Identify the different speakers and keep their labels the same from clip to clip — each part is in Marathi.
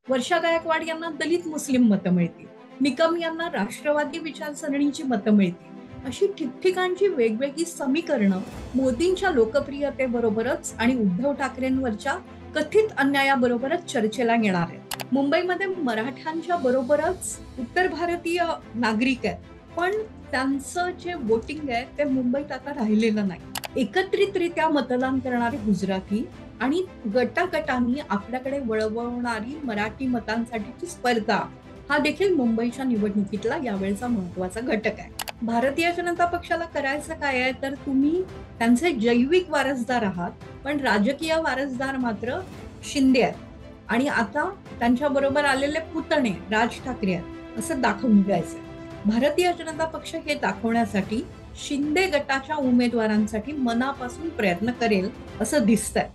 Speaker 1: वर्षा गायकवाड यांना दलित मुस्लिम मतं मिळतील, निकम यांना राष्ट्रवादी विचारसरणीची मतं मिळतील. अशी ठिकठिकाणची वेगवेगळी समीकरणं मोदींच्या लोकप्रियतेबरोबरच आणि उद्धव ठाकरेंवरच्या कथित अन्यायाबरोबरच चर्चेला येणार आहेत. मुंबईमध्ये मराठ्यांच्या बरोबरच उत्तर भारतीय नागरिक आहेत, पण त्यांचं जे वोटिंग आहे ते मुंबईत आता राहिलेलं नाही. एकत्रितरित्या मतदान करणारे गुजराती आणि गटागटांनी आपल्याकडे वळवणारी मराठी मतांसाठीची स्पर्धा हा देखील मुंबईच्या निवडणुकीतला यावेळचा महत्वाचा घटक आहे. भारतीय जनता पक्षाला करायचं काय आहे तर तुम्ही त्यांचे जैविक वारसदार आहात, पण राजकीय वारसदार मात्र शिंदे आहेत आणि आता त्यांच्या बरोबर आलेले पुतणे राज ठाकरे आहेत असं दाखवून द्यायचंय. भारतीय जनता पक्ष हे दाखवण्यासाठी शिंदे गटाच्या उमेदवारांसाठी मनापासून प्रयत्न करेल असं दिसतंय.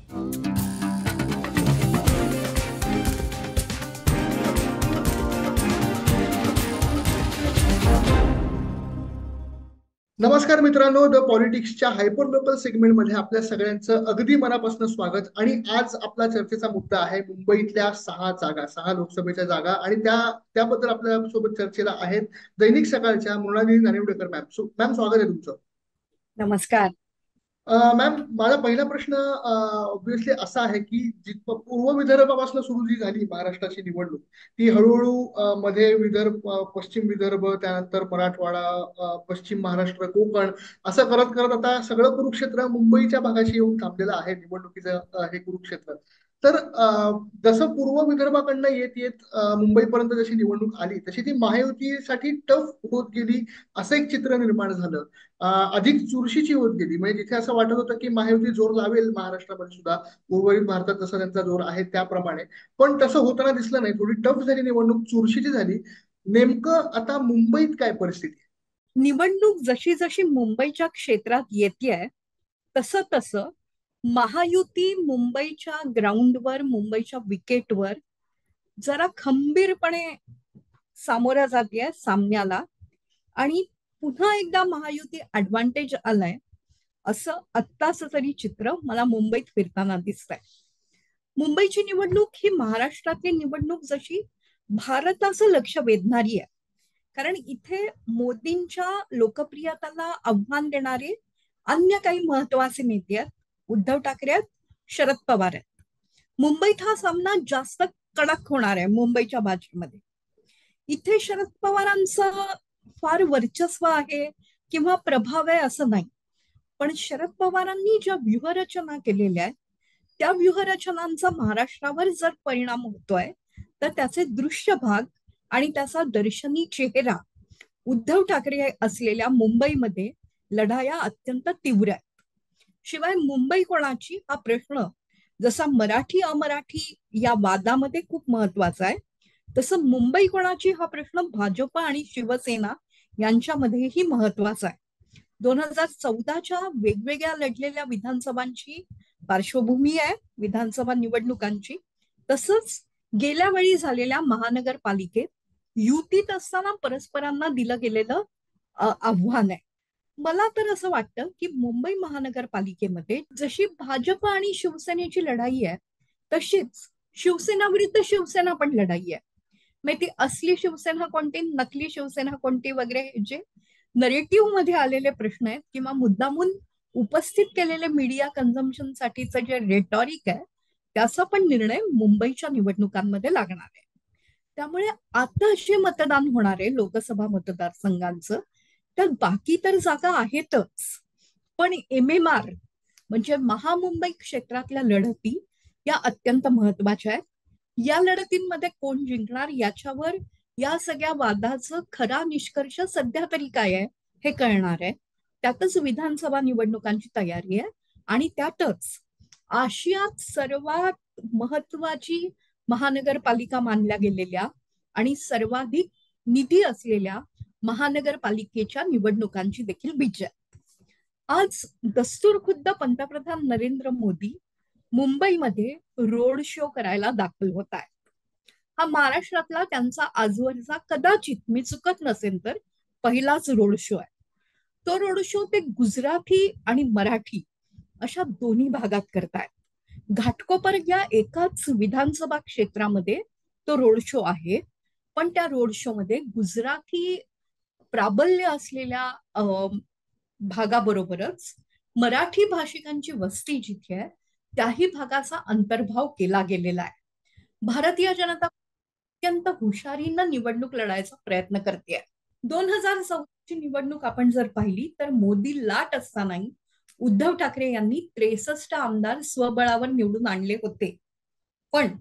Speaker 2: नमस्कार मित्रांनो, द पॉलिटिक्सच्या हायपर लोकल सेगमेंटमध्ये आपल्या सगळ्यांचं अगदी मनापासून स्वागत. आणि आज आपला चर्चेचा मुद्दा आहे मुंबईतल्या 6 लोकसभेच्या जागा, आणि त्याबद्दल आपल्या सोबत चर्चेला आहेत दैनिक सकाळच्या मृणालिनी नानिवडेकर मॅम. मॅम, स्वागत आहे तुमचं.
Speaker 1: नमस्कार
Speaker 2: मॅम, माझा पहिला प्रश्न ऑब्व्हियसली असा आहे की पूर्व विदर्भापासून सुरू जी झाली महाराष्ट्राची निवडणूक, ती हळूहळू मध्ये विदर्भ, पश्चिम विदर्भ, त्यानंतर मराठवाडा, पश्चिम महाराष्ट्र, कोकण, असं करत करत आता सगळं कुरुक्षेत्र मुंबईच्या भागाशी येऊन थांबलेलं आहे निवडणुकीचं हे कुरुक्षेत्र. तर जसं पूर्व विदर्भाकडनं येत येत मुंबईपर्यंत जशी निवडणूक आली तशी ती महायुतीसाठी टफ होत गेली, असं एक चित्र निर्माण झालं. अधिक चुरशीची होत गेली. म्हणजे जिथे असं वाटत होतं की महायुती जोर लावेल महाराष्ट्रामध्ये सुद्धा, उर्वरित भारतात जसा त्यांचा जोर आहे त्याप्रमाणे, पण तसं होताना दिसलं नाही. थोडी टफ झाली निवडणूक, चुरशीची झाली. नेमकं आता मुंबईत काय परिस्थिती?
Speaker 1: निवडणूक जशी जशी मुंबईच्या क्षेत्रात येतेय तसं तसं महायुती मुंबईच्या ग्राउंडवर, मुंबईच्या विकेटवर जरा खंबीरपणे सामोऱ्या जातेय सामन्याला, आणि पुन्हा एकदा महायुती ऍडव्हान्टेज आलाय असं आत्ताच तरी चित्र मला मुंबईत फिरताना दिसतंय. मुंबईची निवडणूक ही महाराष्ट्रातली निवडणूक जशी भारताचं लक्ष वेधणारी आहे, कारण इथे मोदींच्या लोकप्रियतेला आव्हान देणारे अन्य काही महत्वाचे नेते आहेत. उद्धव ठाकरे आहेत, शरद पवार आहेत. मुंबईत हा सामना जास्त कडक होणार आहे मुंबईच्या भाषेमध्ये. इथे शरद पवारांचं फार वर्चस्व आहे किंवा प्रभाव आहे असं नाही, पण शरद पवारांनी ज्या व्यूहरचना केलेल्या आहेत त्या व्यूहरचनांचा महाराष्ट्रावर जर परिणाम होतोय तर त्याचे दृश्य भाग आणि त्याचा दर्शनी चेहरा उद्धव ठाकरे असलेल्या मुंबईमध्ये लढाया अत्यंत तीव्र आहेत. शिवाय मुंबई कोणाची हा प्रश्न जसा मराठी अमराठी या वादामध्ये खूप महत्वाचा आहे, तसं मुंबई कोणाची हा प्रश्न भाजप आणि शिवसेना यांच्यामध्येही महत्वाचा आहे. 2014च्या वेगवेगळ्या लढलेल्या विधानसभांची पार्श्वभूमी आहे विधानसभा निवडणुकांची, तसंच गेल्या वेळी झालेल्या महानगरपालिकेत युतीत असताना परस्परांना दिलं गेलेलं आव्हान आहे. मला तर असं वाटतं की मुंबई महानगरपालिकेमध्ये जशी भाजप आणि शिवसेनेची लढाई आहे तशीच शिवसेना विरुद्ध शिवसेना पण लढाई आहे. मग ती असली शिवसेना कोणती, नकली शिवसेना कोणती वगैरे जे नरेटिव्ह मध्ये आलेले प्रश्न आहेत किंवा मुद्दामून उपस्थित केलेले मीडिया कन्झम्पशन साठीचं जे रेटॉरिक आहे त्याचा पण निर्णय मुंबईच्या निवडणुकांमध्ये लागणार आहे. त्यामुळे आता जे मतदान होणार आहे लोकसभा मतदारसंघांचं, तर बाकी तर जागा आहेतच, पण MMR म्हणजे महामुंबई क्षेत्रातल्या लढती या अत्यंत महत्वाच्या आहेत. या लढतींमध्ये कोण जिंकणार याच्यावर या सगळ्या वादाचं खरा निष्कर्ष सध्या तरी काय आहे हे कळणार आहे. त्यातच विधानसभा निवडणुकांची तयारी आहे आणि त्यातच आशियात सर्वात महत्वाची महानगरपालिका मानल्या गेलेल्या आणि सर्वाधिक निधी असलेल्या महानगरपालिकेच्या निवडणुकांची देखील बीज आहे. आज दस्तूर खुद्द पंतप्रधान नरेंद्र मोदी मुंबईमध्ये रोड शो करायला दाखल होत आहेत. हा महाराष्ट्रातला त्यांचा आजवरचा कदाचित, मी चुकत नसेल तर, पहिलाच रोड शो आहे. तो रोड शो ते गुजराती आणि मराठी अशा दोन्ही भागात करतायत. घाटकोपर या एकाच विधानसभा क्षेत्रामध्ये तो रोड शो आहे. पण त्या रोड शो मध्ये गुजराती प्राबल्य असलेल्या भागाबरोबरच मराठी भाषिकांची वस्ती जिथे आहे त्याही भागाचा अंतर्भाव केला गेलेला आहे. भारतीय जनता अत्यंत हुशारीनं निवडणूक लढायचा प्रयत्न करते. 2014ची निवडणूक आपण जर पाहिली तर मोदी लाट असतानाही उद्धव ठाकरे यांनी 63 आमदार स्वबळावर निवडून आणले होते. पण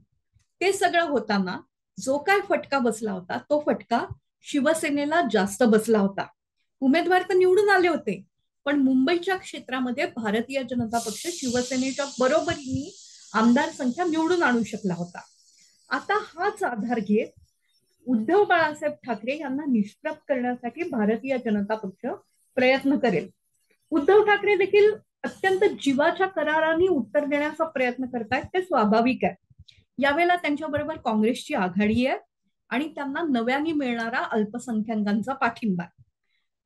Speaker 1: ते सगळं होताना जो काय फटका बसला होता तो फटका शिवसेनेला जास्त बसला होता. उमेदवार तर निवडून आले होते, पण मुंबईच्या क्षेत्रामध्ये भारतीय जनता पक्ष शिवसेनेच्या बरोबरीने आमदार संख्या निवडून आणू शकला होता. आता हाच आधार घेत उद्धव बाळासाहेब ठाकरे यांना निष्प्रभ करण्यासाठी भारतीय जनता पक्ष प्रयत्न करेल. उद्धव ठाकरे देखील अत्यंत जीवाच्या कराराने उत्तर देण्याचा प्रयत्न करतायत, ते स्वाभाविक आहे. यावेळेला त्यांच्याबरोबर काँग्रेसची आघाडी आहे आणि त्यांना नव्याने मिळणारा अल्पसंख्याकांचा पाठिंबा.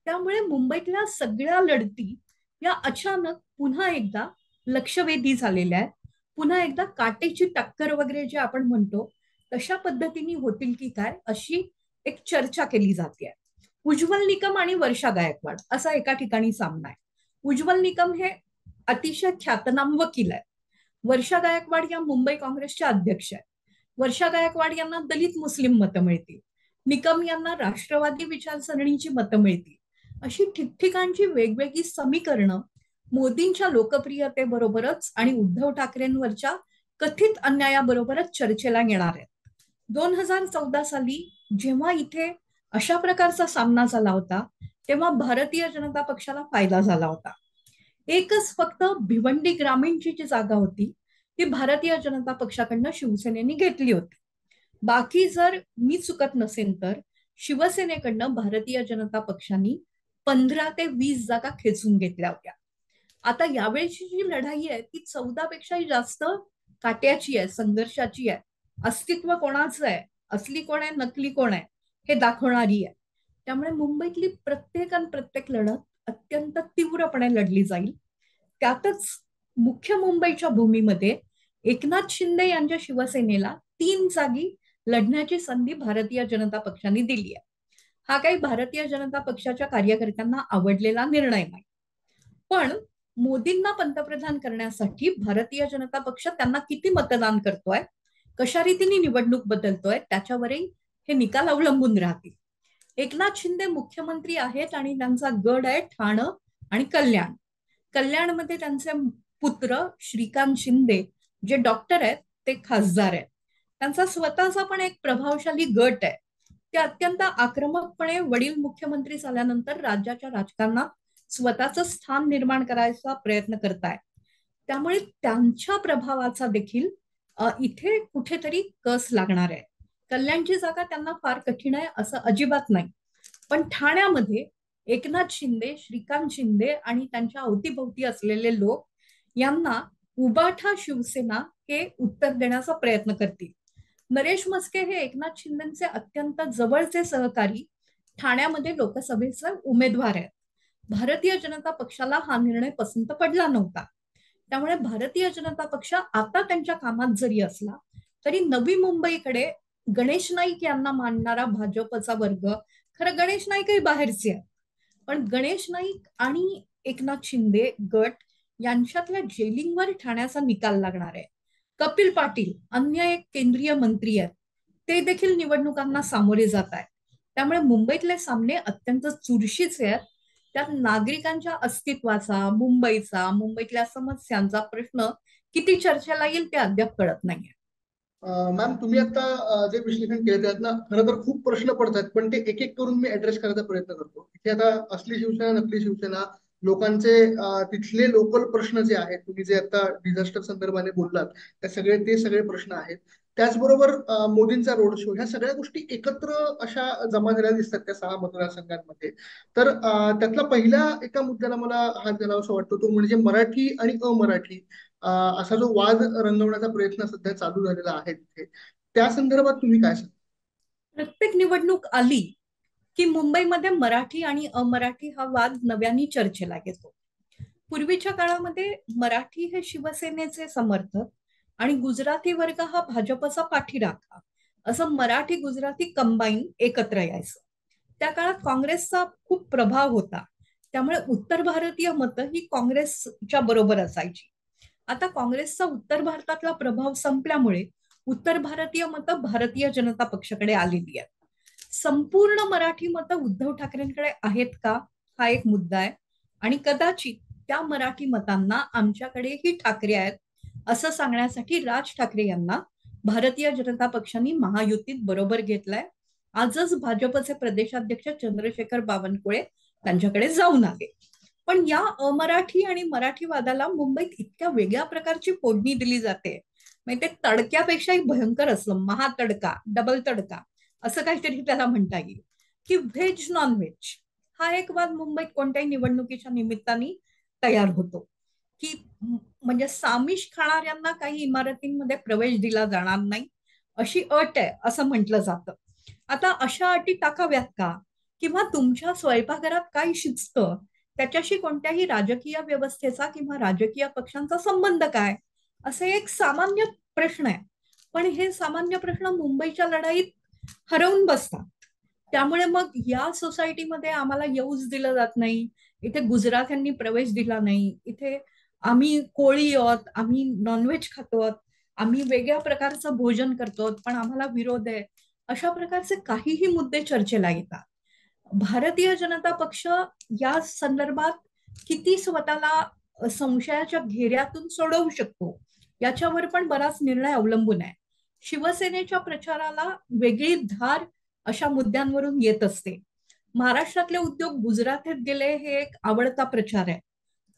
Speaker 1: त्यामुळे मुंबईतल्या सगळ्या लढती या अचानक पुन्हा एकदा लक्षवेधी झालेल्या आहेत. पुन्हा एकदा काटेची टक्कर वगैरे जे आपण म्हणतो तशा पद्धतीने होतील की काय अशी एक चर्चा केली जाते. उज्ज्वल निकम आणि वर्षा गायकवाड असा एका ठिकाणी सामना आहे. उज्ज्वल निकम हे अतिशय ख्यातनाम वकील आहे. वर्षा गायकवाड या मुंबई काँग्रेसच्या अध्यक्ष आहेत. वर्षा गायकवाड यांना दलित मुस्लिम मतं मिळतील, निकम यांना राष्ट्रवादी विचारसरणीची मतं मिळतील. अशी ठिकठिकाणची वेगवेगळी समीकरणं मोदींच्या लोकप्रियतेबरोबरच आणि उद्धव ठाकरेंवरच्या कथित अन्यायाबरोबरच चर्चेला येणार आहेत. 2014 साली जेव्हा इथे अशा प्रकारचा सामना झाला होता तेव्हा भारतीय जनता पक्षाला फायदा झाला होता. एकच फक्त भिवंडी ग्रामीणची जी जागा होती ती भारतीय जनता पक्षाकडनं शिवसेनेने घेतली होती. बाकी जर मी चुकत नसेल तर शिवसेनेकडनं भारतीय जनता पक्षाने 15 ते 20 जागा खेचून घेतल्या होत्या. आता यावेळची जी लढाई आहे ती 14 पेक्षाही जास्त काट्याची आहे, संघर्षाची आहे. अस्तित्व कोणाचं आहे, असली कोण आहे, नकली कोण आहे हे दाखवणारी आहे. त्यामुळे मुंबईतली प्रत्येक लढत अत्यंत तीव्रपणे लढली जाईल. त्यातच मुख्य मुंबईच्या भूमीमध्ये एकनाथ शिंदे यांच्या शिवसेनेला 3 जागी लढण्याची संधी भारतीय जनता पक्षाने दिली आहे. हा काही भारतीय जनता पक्षाच्या कार्यकर्त्यांना आवडलेला निर्णय नाही. पण मोदींना पंतप्रधान करण्यासाठी भारतीय जनता पक्ष त्यांना किती मतदान करतोय, कशा रीतीने निवडणूक बदलतोय त्याच्यावरही हे निकाल अवलंबून राहतील. एकनाथ शिंदे मुख्यमंत्री आहेत आणि त्यांचा गड आहे ठाणं आणि कल्याण. कल्याणमध्ये त्यांचे पुत्र श्रीकांत शिंदे जे डॉक्टर आहेत ते खासदार आहेत. त्यांचा स्वतःचा पण एक प्रभावशाली गट आहे. ते अत्यंत आक्रमकपणे वडील मुख्यमंत्री झाल्यानंतर राज्याच्या राजकारणात स्वतःचं स्थान निर्माण करायचा प्रयत्न करतायत. त्यामुळे त्यांच्या प्रभावाचा देखील इथे कुठेतरी कस लागणार आहे. कल्याणची जागा त्यांना फार कठीण आहे असं अजिबात नाही. पण ठाण्यामध्ये एकनाथ शिंदे, श्रीकांत शिंदे आणि त्यांच्या अवतीभोवती असलेले लोक यांना उबाठा शिवसेना हे उत्तर देण्याचा प्रयत्न करतील. नरेश म्हस्के हे एकनाथ शिंदेचे अत्यंत जवळचे सहकारी ठाण्यामध्ये लोकसभेचे उमेदवार आहेत. भारतीय जनता पक्षाला हा निर्णय पसंत पडला नव्हता. त्यामुळे भारतीय जनता पक्ष आता त्यांच्या कामात जरी असला तरी नवी मुंबईकडे गणेश नाईक यांना मानणारा भाजपचा वर्ग, खरं गणेश नाईकही बाहेरचे आहेत, पण गणेश नाईक आणि एकनाथ शिंदे गट यांच्यातल्या जेलिंगवर ठाण्याचा निकाल लागणार आहे. कपिल पाटील अन्य एक केंद्रीय मंत्री आहेत, ते देखील निवडणुकांना सामोरे जात आहेत. त्यामुळे मुंबईतले सामने अत्यंत चुरशीचे आहेत. त्यात नागरिकांच्या अस्तित्वाचा, मुंबईतल्या समस्यांचा प्रश्न किती चर्चेला येईल ते अद्याप कळत नाहीये.
Speaker 2: मॅम, तुम्ही आता जे विश्लेषण केलं त्यात ना खरं तर खूप प्रश्न पडतात, पण ते एक एक करून मी ऍड्रेस करायचा प्रयत्न करतो. इथे आता असली शिवसेना, नकली शिवसेना, लोकांचे तिथले लोकल प्रश्न जे आहेत, तुम्ही जे आता डिझास्टर संदर्भाने बोललात ते सगळे प्रश्न आहेत. त्याचबरोबर मोदींचा रोड शो, ह्या सगळ्या गोष्टी एकत्र अशा जमा झालेल्या दिसतात त्या 6 मतदारसंघांमध्ये. तर त्यातला पहिल्या एका मुद्द्याला मला हात घालावा असं वाटतो, तो म्हणजे मराठी आणि अमराठी असा जो वाद रंगवण्याचा प्रयत्न सध्या चालू झालेला आहे तिथे, त्या संदर्भात तुम्ही काय सांगा?
Speaker 1: प्रत्येक निवडणूक आली की मुंबईमध्ये मराठी आणि अमराठी हा वाद नव्याने चर्चेला येतो. पूर्वीच्या काळामध्ये मराठी हे शिवसेनेचे समर्थक आणि गुजराती वर्ग हा भाजपचा पाठीराखा असं मराठी गुजराती कंबाईन एकत्र यायचं. त्या काळात काँग्रेसचा खूप प्रभाव होता, त्यामुळे उत्तर भारतीय मतं ही काँग्रेसच्या बरोबर असायची. आता काँग्रेसचा उत्तर भारतातला प्रभाव संपल्यामुळे उत्तर भारतीय मतं भारतीय जनता पक्षाकडे आलेली आहेत. संपूर्ण मराठी मतं उद्धव ठाकरेंकडे आहेत का, हा एक मुद्दा आहे. आणि कदाचित त्या मराठी मतांना आमच्याकडेही ठाकरे आहेत असं सांगण्यासाठी राज ठाकरे यांना भारतीय जनता पक्षाने महायुतीत बरोबर घेतलाय. आजच भाजपचे प्रदेशाध्यक्ष चंद्रशेखर बावनकुळे त्यांच्याकडे जाऊन आले. पण या अमराठी आणि मराठीवादाला मुंबईत इतक्या वेगळ्या प्रकारची फोडणी दिली जाते, म्हणजे ते तडक्यापेक्षाही भयंकर असलं, महातडका, डबल तडका असं काहीतरी त्याला म्हणता येईल, की व्हेज नॉन व्हेज हा एक वाद मुंबईत कोणत्याही निवडणुकीच्या निमित्ताने तयार होतो, की म्हणजे सामिष खाणाऱ्यांना काही इमारतींमध्ये प्रवेश दिला जाणार नाही अशी अट आहे असं म्हटलं जातं. आता अशा अटी टाकाव्यात का, किंवा तुमच्या स्वयंपाकघरात काय शिजतं त्याच्याशी कोणत्याही राजकीय व्यवस्थेचा किंवा राजकीय पक्षांचा संबंध काय, असे एक सामान्य प्रश्न आहे. पण हे सामान्य प्रश्न मुंबईच्या लढाईत हरवून बसतात. त्यामुळे मग या सोसायटीमध्ये आम्हाला येऊच दिलं जात नाही, इथे गुजरात्यांनी प्रवेश दिला नाही, इथे आम्ही कोळी आहोत, आम्ही नॉनव्हेज खातो, आम्ही वेगळ्या प्रकारचं भोजन करतो पण आम्हाला विरोध आहे, अशा प्रकारचे काहीही मुद्दे चर्चेला येतात. भारतीय जनता पक्ष या संदर्भात किती स्वतःला संशयाच्या घेऱ्यातून सोडवू शकतो याच्यावर पण बराच निर्णय अवलंबून आहे. शिवसेनेच्या प्रचाराला वेगळी धार अशा मुद्द्यांवरून येत असते. महाराष्ट्रातले उद्योग गुजरातेत गेले हे एक आवडता प्रचार आहे.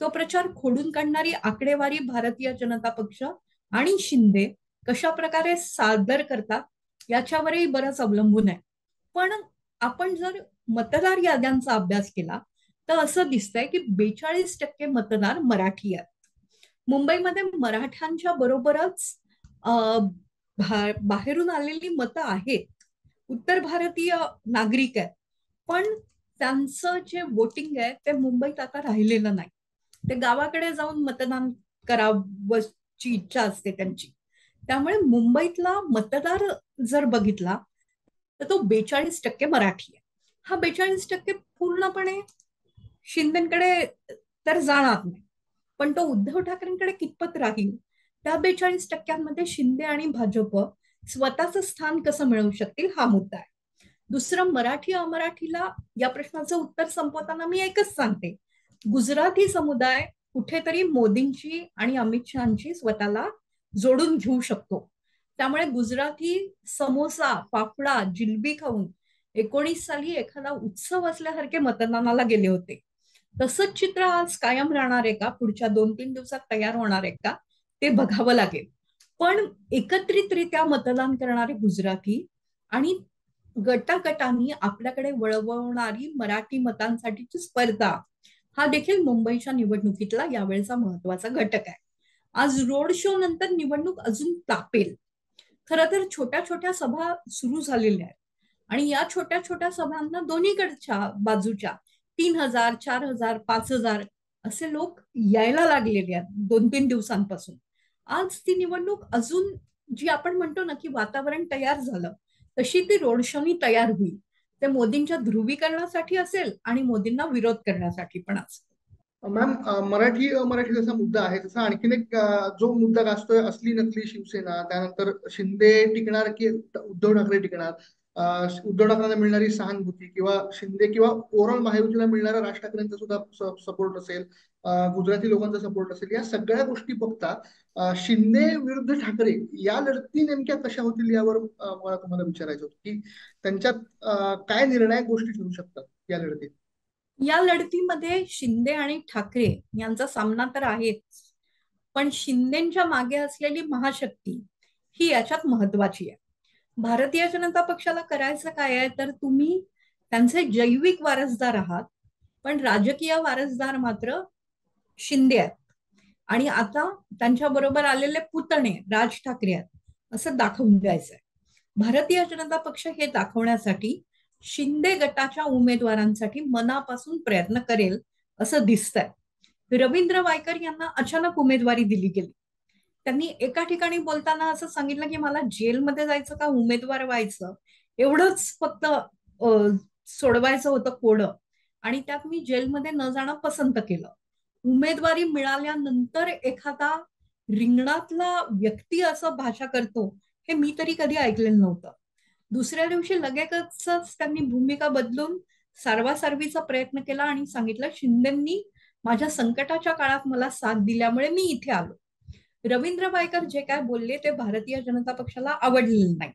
Speaker 1: तो प्रचार खोडून काढणारी आकडेवारी भारतीय जनता पक्ष आणि शिंदे कशा प्रकारे सादर करतात याच्यावरही बरंच अवलंबून आहे. पण आपण जर मतदार याद्यांचा अभ्यास केला तर असं दिसतंय की 42% मतदार मराठी आहेत. मुंबईमध्ये मराठ्यांच्या बरोबरच बाहेरून आलेली मतं आहेत, उत्तर भारतीय नागरिक आहेत, पण त्यांचं जे वोटिंग आहे ते मुंबईत आता राहिलेलं नाही. ते गावाकडे जाऊन मतदान करावची इच्छा असते त्यांची. त्यामुळे मुंबईतला मतदार जर बघितला तर तो 42% मराठी आहे. हा 42% पूर्णपणे शिंदेकडे तर जाणार नाही, पण तो उद्धव ठाकरेंकडे कितपत राहील, त्या 42%मध्ये शिंदे आणि भाजप स्वतःचं स्थान कसं मिळवू शकतील हा मुद्दा आहे. दुसरं, मराठी अमराठीला या प्रश्नाचं उत्तर संपवताना मी एकच सांगते, गुजराती समुदाय कुठेतरी मोदींची आणि अमित शहाची स्वतःला जोडून घेऊ शकतो. त्यामुळे गुजराती समोसा, फाफडा, जिलबी खाऊन 19 साली एखादा उत्सव असल्यासारखे मतदानाला गेले होते. तसंच चित्र आज कायम राहणार आहे का, पुढच्या 2-3 दिवसात तयार होणार आहे का, ते बघावं लागेल. पण एकत्रितरित्या मतदान करणारे गुजराती आणि गटागटांनी आपल्याकडे वळवणारी मराठी मतांसाठीची स्पर्धा हा देखील मुंबईच्या निवडणुकीतला यावेळेचा महत्वाचा घटक आहे. आज रोड शो नंतर निवडणूक अजून तापेल. खरं तर छोट्या छोट्या सभा सुरू झालेल्या आहेत आणि या छोट्या छोट्या सभांना दोन्हीकडच्या बाजूच्या 3,000, 4,000, 5,000 असे लोक यायला लागलेले आहेत 2-3 दिवसांपासून. आज ती निवडणूक अजून, जी आपण म्हणतो ना की वातावरण तयार झालं, तशी ती रोड शोनी तयार होईल. ते मोदींच्या ध्रुवीकरणासाठी असेल आणि मोदींना विरोध करण्यासाठी पण असेल.
Speaker 2: मॅम, मराठी अमराठी जसा मुद्दा आहे तसा आणखीन एक जो मुद्दा गाजतोय, असली नकली शिवसेना, त्यानंतर शिंदे टिकणार की उद्धव ठाकरे टिकणार, उद्धव ठाकरेंना मिळणारी सहानुभूती किंवा शिंदे किंवा ओव्हरऑल महायुतीला मिळणारा राज ठाकरेंचा सुद्धा सपोर्ट असेल, गुजराती लोकांचा सपोर्ट असेल, या सगळ्या गोष्टी बघता शिंदे विरुद्ध ठाकरे या लढती नेमक्या कशा होतील यावर मला तुम्हाला विचारायचं होतं की त्यांच्यात काय निर्णायक गोष्टी ठरू शकतात या लढतीत.
Speaker 1: या लढतीमध्ये शिंदे आणि ठाकरे यांचा सामना तर आहेच, पण शिंदेच्या मागे असलेली महाशक्ती ही याच्यात महत्वाची आहे. भारतीय जनता पक्षाला करायचं काय आहे, तर तुम्ही त्यांचे जैविक वारसदार आहात, पण राजकीय वारसदार मात्र शिंदे आहेत. आणि आता त्यांच्या बरोबर आलेले पुतणे राज ठाकरे आहेत असं दाखवून द्यायचंय. भारतीय जनता पक्ष हे दाखवण्यासाठी शिंदे गटाच्या उमेदवारांसाठी मनापासून प्रयत्न करेल असं दिसतंय. रवींद्र वायकर यांना अचानक उमेदवारी दिली गेली, त्यांनी एका ठिकाणी बोलताना असं सांगितलं की मला जेलमध्ये जायचं का उमेदवार व्हायचं, एवढंच फक्त सोडवायचं होतं कोडं. आणि त्यात मी जेलमध्ये न जाणं पसंत केलं. उमेदवारी मिळाल्यानंतर एखादा रिंगणातला व्यक्ती असं भाषा करतो हे मी तरी कधी ऐकलेलं नव्हतं. दुसऱ्या दिवशी लगेचच त्यांनी भूमिका बदलून सारवासारवीचा प्रयत्न केला आणि सांगितलं शिंदेंनी माझ्या संकटाच्या काळात मला साथ दिल्यामुळे मी इथे आलो. रवींद्र वायकर जे काय बोलले ते भारतीय जनता पक्षाला आवडलेलं नाही.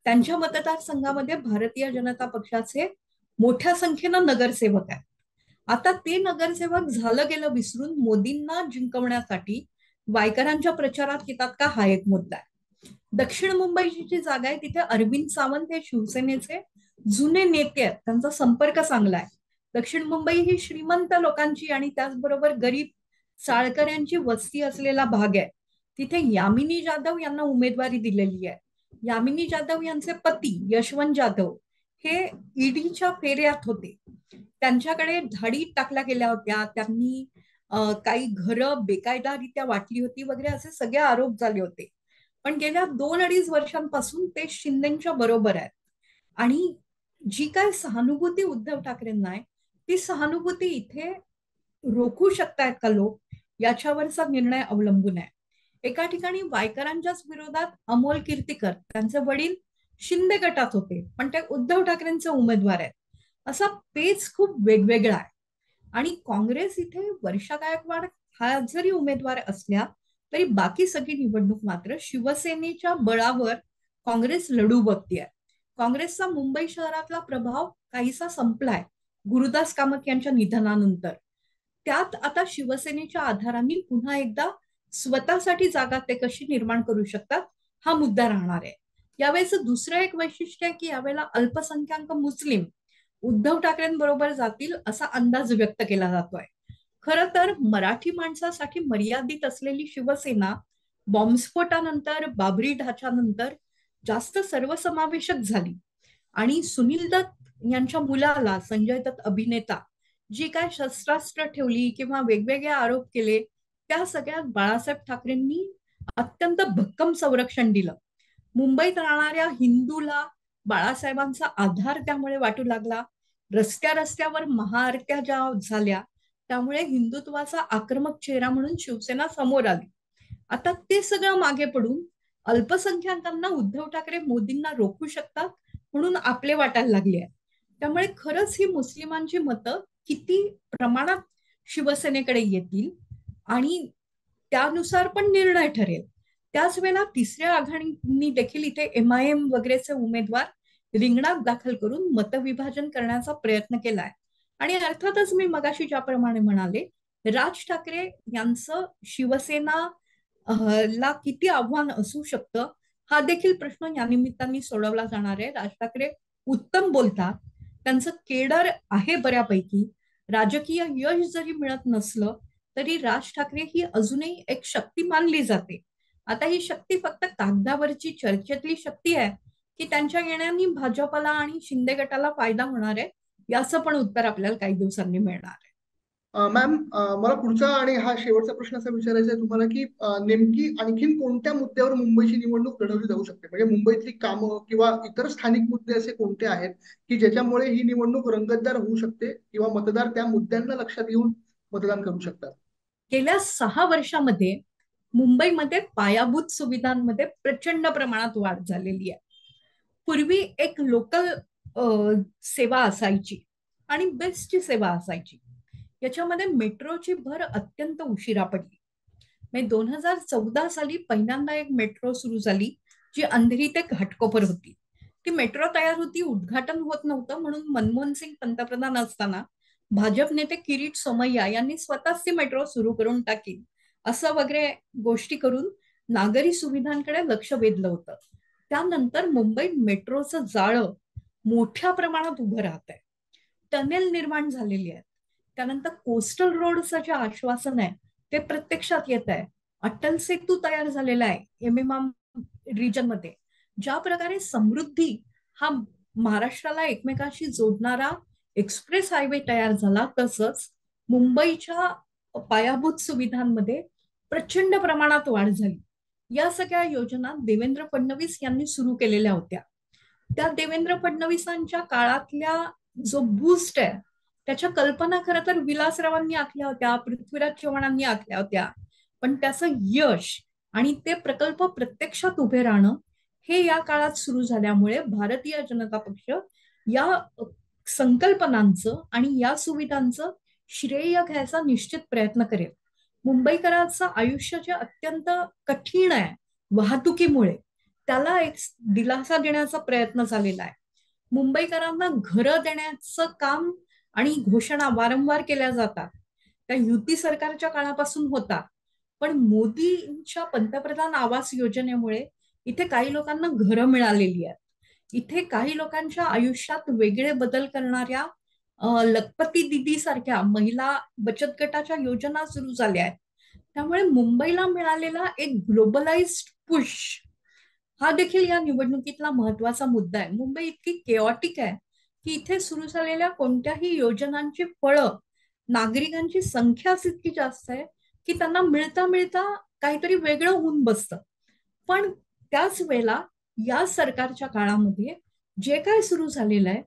Speaker 1: त्यांच्या मतदारसंघामध्ये भारतीय जनता पक्षाचे मोठ्या संख्येनं नगरसेवक आहेत. आता ते नगरसेवक झालं गेलं विसरून मोदींना जिंकवण्यासाठी वायकरांच्या प्रचारात येतात का, हा एक मुद्दा आहे. दक्षिण मुंबईची जी जागा आहे तिथे अरविंद सावंत हे शिवसेनेचे जुने नेते आहेत, त्यांचा संपर्क चांगला आहे. दक्षिण मुंबई ही श्रीमंत लोकांची आणि त्याचबरोबर गरीब चाळकऱ्यांची वस्ती असलेला भाग आहे. तिथे यामिनी जाधव यांना उमेदवारी दिलेली आहे. यामिनी जाधव यांचे पती यशवंत जाधव हे ईडीच्या फेऱ्यात होते. त्यांच्याकडे धाडी टाकल्या गेल्या होत्या, त्यांनी काही घरं बेकायदारित्या वाटली होती वगैरे असे सगळे आरोप झाले होते. पण गेल्या 2-2.5 वर्षांपासून ते शिंदेच्या बरोबर आहेत. आणि जी काय सहानुभूती उद्धव ठाकरेंना आहे ती सहानुभूती इथे रोखू शकतायत का लोक, याच्यावरचा निर्णय अवलंबून आहे. एका ठिकाणी वायकरांच्याच विरोधात अमोल कीर्तीकर, त्यांचे वडील शिंदे गटात होते पण ते उद्धव ठाकरेंचे उमेदवार आहेत. असा पेच खूप वेगवेगळा आहे. आणि काँग्रेस इथे वर्षा गायकवाड हा जरी उमेदवार असल्या तरी बाकी सगळी निवडणूक मात्र शिवसेनेच्या बळावर काँग्रेस लढू बघतीये. काँग्रेसचा मुंबई शहरातला प्रभाव काहीसा संपलाय गुरुदास कामत यांच्या निधनानंतर. त्यात आता शिवसेनेच्या आधारांनी पुन्हा एकदा स्वतःसाठी जागा ते कशी निर्माण करू शकतात हा मुद्दा राहणार आहे. यावेळेचं दुसरं एक वैशिष्ट्य आहे की यावेळेला अल्पसंख्याक मुस्लिम उद्धव ठाकरेंबरोबर जातील असा अंदाज व्यक्त केला जातोय. खरं तर मराठी माणसासाठी मर्यादित असलेली शिवसेना बॉम्बस्फोटानंतर, बाबरी ढाच्यानंतर जास्त सर्वसमावेशक झाली. आणि सुनील दत्त यांच्या मुलाला, संजय दत्त अभिनेता, जी काय शस्त्रास्त्र ठेवली किंवा वेगवेगळे आरोप केले त्या सगळ्यात बाळासाहेब ठाकरेंनी अत्यंत भक्कम संरक्षण दिलं. मुंबईत राहणाऱ्या हिंदूला बाळासाहेबांचा आधार त्यामुळे वाटू लागला. रस्त्या रस्त्यावर महाआरत्या ज्या झाल्या त्यामुळे हिंदुत्वाचा आक्रमक चेहरा म्हणून शिवसेना समोर आली. आता ते सगळं मागे पडून अल्पसंख्याकांना उद्धव ठाकरे मोदींना रोखू शकतात म्हणून आपले वाटायला लागले आहे. त्यामुळे खरंच ही मुस्लिमांची मतं किती प्रमाणात शिवसेनेकडे येतील आणि त्यानुसार पण निर्णय ठरेल. त्याच वेळेला तिसऱ्या आघाडींनी देखील इथे एमआयएम वगैरेचे उमेदवार रिंगणात दाखल करून मतविभाजन करण्याचा प्रयत्न केलाय. आणि अर्थातच मी मगाशी ज्याप्रमाणे म्हणाले, राज ठाकरे यांचं शिवसेना ला किती आव्हान असू शकतं हा देखील प्रश्न या निमित्ताने सोडवला जाणार आहे. राज ठाकरे उत्तम बोलतात, त्यांचं केडर आहे बऱ्यापैकी. राजकीय यश जरी मिळत नसलं तरी राज ठाकरे ही अजूनही एक शक्ती मानली जाते. आता ही शक्ती फक्त कागदावरची चर्चेतली शक्ती आहे की त्यांच्या येण्याने भाजपला आणि शिंदे गटाला फायदा होणार आहे, याचं पण उत्तर आपल्याला काही दिवसांनी मिळणार आहे.
Speaker 2: मॅम, मला पुढचा आणि हा शेवटचा प्रश्न असा विचारायचा आहे तुम्हाला की नेमकी आणखीन कोणत्या मुद्द्यावर मुंबईची निवडणूक लढवली जाऊ शकते? म्हणजे मुंबईतली कामं किंवा इतर स्थानिक मुद्दे असे कोणते आहेत की ज्याच्यामुळे ही निवडणूक रंगतदार होऊ शकते किंवा मतदार त्या मुद्द्यांना लक्षात घेऊन मतदान करू शकतात?
Speaker 1: गेल्या 6 वर्षामध्ये मुंबईमध्ये पायाभूत सुविधांमध्ये प्रचंड प्रमाणात वाढ झालेली आहे. पूर्वी एक लोकल सेवा असायची आणि बेस्टची सेवा असायची. याच्यामध्ये मेट्रोची भर अत्यंत उशिरा पडली. म्हणजे 2014 साली पहिल्यांदा एक मेट्रो सुरू झाली जी अंधेरी ते घाटकोपर होती. ती मेट्रो तयार होती, उद्घाटन होत नव्हतं म्हणून मनमोहन सिंग पंतप्रधान असताना भाजप नेते किरीट सोमय्या यांनी स्वतःच ती मेट्रो सुरू करून टाकली, असं वगैरे गोष्टी करून नागरी सुविधांकडे लक्ष वेधलं होतं. त्यानंतर मुंबईत मेट्रोचं जाळं मोठ्या प्रमाणात उभं राहत आहे. टनेल निर्माण झालेली आहेत. त्यानंतर कोस्टल रोडचं जे आश्वासन आहे ते प्रत्यक्षात येत आहे. अटल सेतू तयार झालेला आहे एमएमआर रिजन मध्ये. ज्या प्रकारे समृद्धी हा महाराष्ट्राला एकमेकांशी जोडणारा एक्सप्रेस हायवे तयार झाला, तसंच मुंबईच्या पायाभूत सुविधांमध्ये प्रचंड प्रमाणात वाढ झाली. या सगळ्या योजना देवेंद्र फडणवीस यांनी सुरू केलेल्या होत्या. त्या देवेंद्र फडणवीसांच्या काळातल्या जो बूस्ट आहे त्याच्या कल्पना खरं तर विलासरावांनी आखल्या होत्या, पृथ्वीराज चव्हाणांनी आखल्या होत्या. पण त्याचं यश आणि ते प्रकल्प प्रत्यक्षात उभे राहणं हे या काळात सुरू झाल्यामुळे भारतीय जनता पक्ष या संकल्पनांचं आणि या सुविधांचं श्रेय घ्यायचा निश्चित प्रयत्न करेल. मुंबईकरांचं आयुष्य जे अत्यंत कठीण आहे वाहतुकीमुळे, त्याला एक दिलासा देण्याचा प्रयत्न झालेला आहे. मुंबईकरांना घरं देण्याचं काम आणि घोषणा वारंवार केल्या जातात, त्या युती सरकारच्या काळापासून होता. पण मोदींच्या पंतप्रधान आवास योजनेमुळे इथे काही लोकांना घरं मिळालेली आहेत. इथे काही लोकांच्या आयुष्यात वेगळे बदल करणाऱ्या लखपती दिदी सारख्या महिला बचत गटाच्या योजना सुरू झाल्या आहेत. त्यामुळे मुंबईला मिळालेला एक ग्लोबलाइज्ड पुश हा देखील या निवडणुकीतला महत्वाचा मुद्दा आहे. मुंबई इतकी केऑटिक आहे की इथे सुरू झालेल्या कोणत्याही योजनांची फळं नागरिकांची संख्याच इतकी जास्त आहे की त्यांना मिळता मिळता काहीतरी वेगळं होऊन बसतं. पण त्याच वेळेला या सरकारच्या काळामध्ये जे काय सुरू झालेलं आहे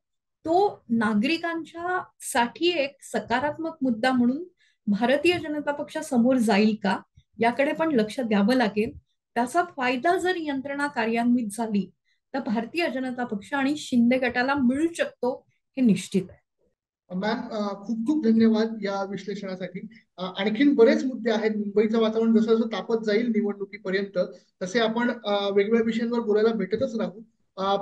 Speaker 1: तो नागरिकांच्या साठी एक सकारात्मक मुद्दा म्हणून भारतीय जनता पक्ष समोर जाईल का, याकडे पण लक्ष द्यावं लागेल. त्याचा फायदा जर यंत्रणा कार्यान्वित झाली तर भारतीय जनता पक्ष आणि शिंदे गटाला मिळू शकतो हे निश्चित आहे.
Speaker 2: मॅम, खूप खूप धन्यवाद या विश्लेषणासाठी. आणखीन बरेच मुद्दे आहेत. मुंबईचं वातावरण जसं जसं तापत जाईल निवडणुकीपर्यंत तसे आपण वेगवेगळ्या विषयांवर बोलायला भेटतच राहू.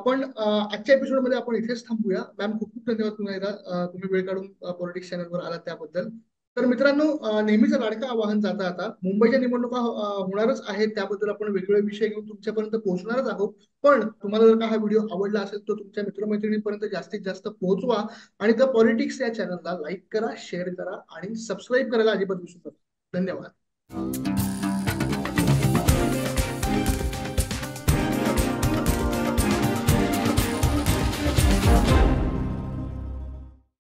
Speaker 2: पण आजच्या एपिसोडमध्ये आपण इथेच थांबूया. मॅम, खूप खूप धन्यवाद पुन्हा एकदा तुम्ही वेळ काढून पॉलिटिक्स चॅनलवर आलात त्याबद्दल. तर मित्रांनो, नेहमीचं लाडकं आवाहन जाता आता मुंबईच्या निवडणुका होणारच आहेत, त्याबद्दल आपण वेगवेगळे विषय घेऊन तुमच्यापर्यंत पोहोचणारच आहोत. पण तुम्हाला जर का हा व्हिडिओ आवडला असेल तर तुमच्या मित्रमैत्रिणींपर्यंत जास्तीत जास्त पोहोचवा आणि द पॉलिटिक्स या चॅनलला लाईक करा, शेअर करा आणि सबस्क्राईब करायला अजिबात विसरू नका. धन्यवाद.